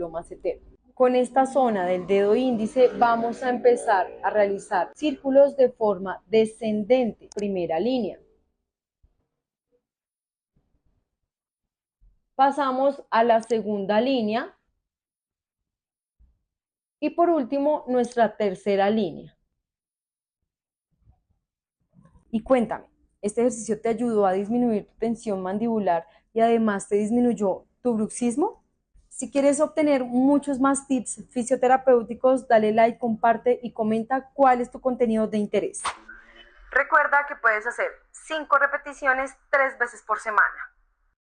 círculo macetero. Con esta zona del dedo índice vamos a empezar a realizar círculos de forma descendente. Primera línea. Pasamos a la segunda línea. Y por último, nuestra tercera línea. Y cuéntame, ¿este ejercicio te ayudó a disminuir tu tensión mandibular y además te disminuyó tu bruxismo? Si quieres obtener muchos más tips fisioterapéuticos, dale like, comparte y comenta cuál es tu contenido de interés. Recuerda que puedes hacer 5 repeticiones 3 veces por semana.